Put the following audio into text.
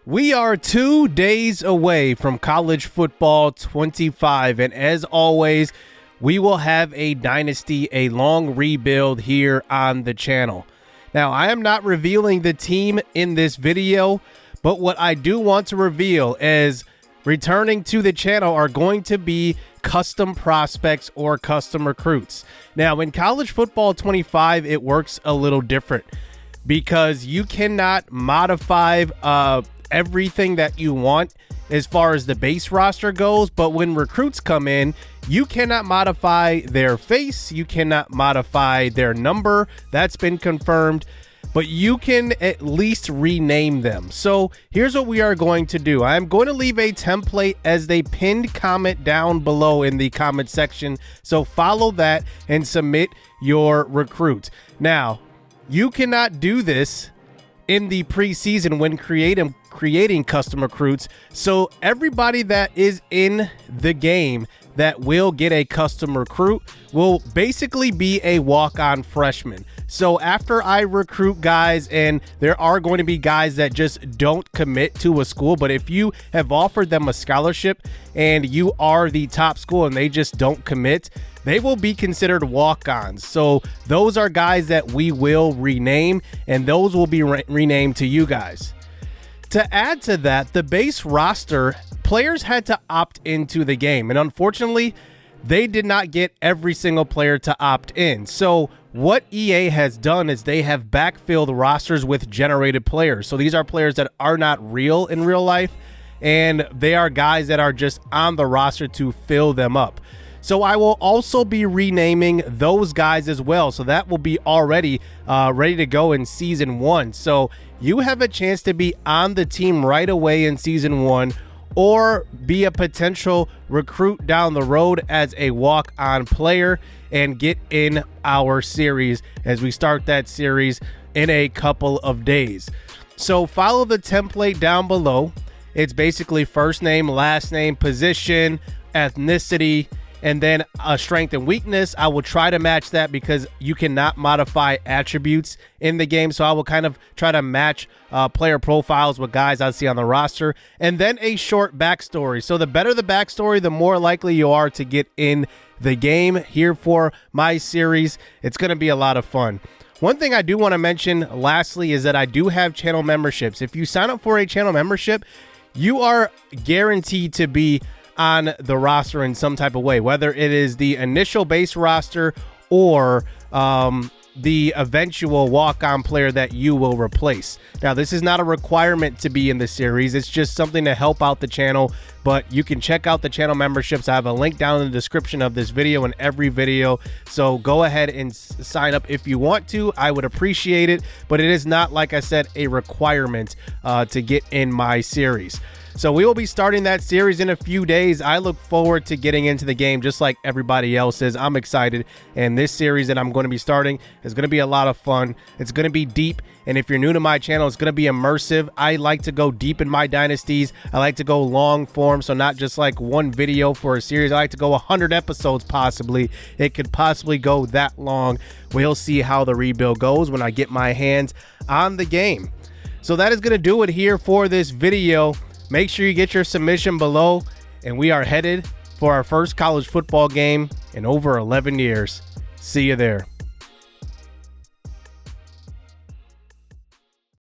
We are 2 days away from college football 25, and as always, we will have a dynasty, a long rebuild here on the channel. Now, I am not revealing the team in this video, but what I do want to reveal is returning to the channel are going to be custom prospects or custom recruits. Now, in college football 25, it works a little different because you cannot modify everything that you want as far as the base roster goes, but when recruits come in, you cannot modify their face, you cannot modify their number. That's been confirmed, but you can at least rename them. So here's what we are going to do. I'm going to leave a template as a pinned comment down below in the comment section, so follow that and submit your recruit. Now, you cannot do this in the preseason when creating custom recruits. So everybody that is in the game that will get a custom recruit will basically be a walk-on freshman. So after I recruit guys, and there are going to be guys that just don't commit to a school, but if you have offered them a scholarship and you are the top school and they just don't commit, they will be considered walk-ons. So those are guys that we will rename, and those will be renamed to you guys. To add to that, the base roster, players had to opt into the game, and unfortunately, they did not get every single player to opt in. So what EA has done is they have backfilled rosters with generated players. So these are players that are not real in real life, and they are guys that are just on the roster to fill them up. So I will also be renaming those guys as well. So that will be already ready to go in season 1. So you have a chance to be on the team right away in season 1, or be a potential recruit down the road as a walk-on player and get in our series as we start that series in a couple of days. So follow the template down below. It's basically first name, last name, position, ethnicity, and then a strength and weakness. I will try to match that because you cannot modify attributes in the game. So I will kind of try to match player profiles with guys I see on the roster. And then a short backstory. So the better the backstory, the more likely you are to get in the game here for my series. It's going to be a lot of fun. One thing I do want to mention lastly is that I do have channel memberships. If you sign up for a channel membership, you are guaranteed to be on the roster in some type of way, whether it is the initial base roster or the eventual walk-on player that you will replace. Now, this is not a requirement to be in the series. It's just something to help out the channel, but you can check out the channel memberships. I have a link down in the description of this video and every video, so go ahead and sign up if you want to. I would appreciate it, but it is not, like I said, a requirement to get in my series. So we will be starting that series in a few days. I look forward to getting into the game just like everybody else is. I'm excited, and this series that I'm going to be starting is going to be a lot of fun. It's going to be deep, and if you're new to my channel, it's going to be immersive. I like to go deep in my dynasties. I like to go long form, so not just like one video for a series. I like to go 100 episodes possibly. It could possibly go that long. We'll see how the rebuild goes when I get my hands on the game. So that is going to do it here for this video. Make sure you get your submission below, and we are headed for our first college football game in over 11 years. See you there.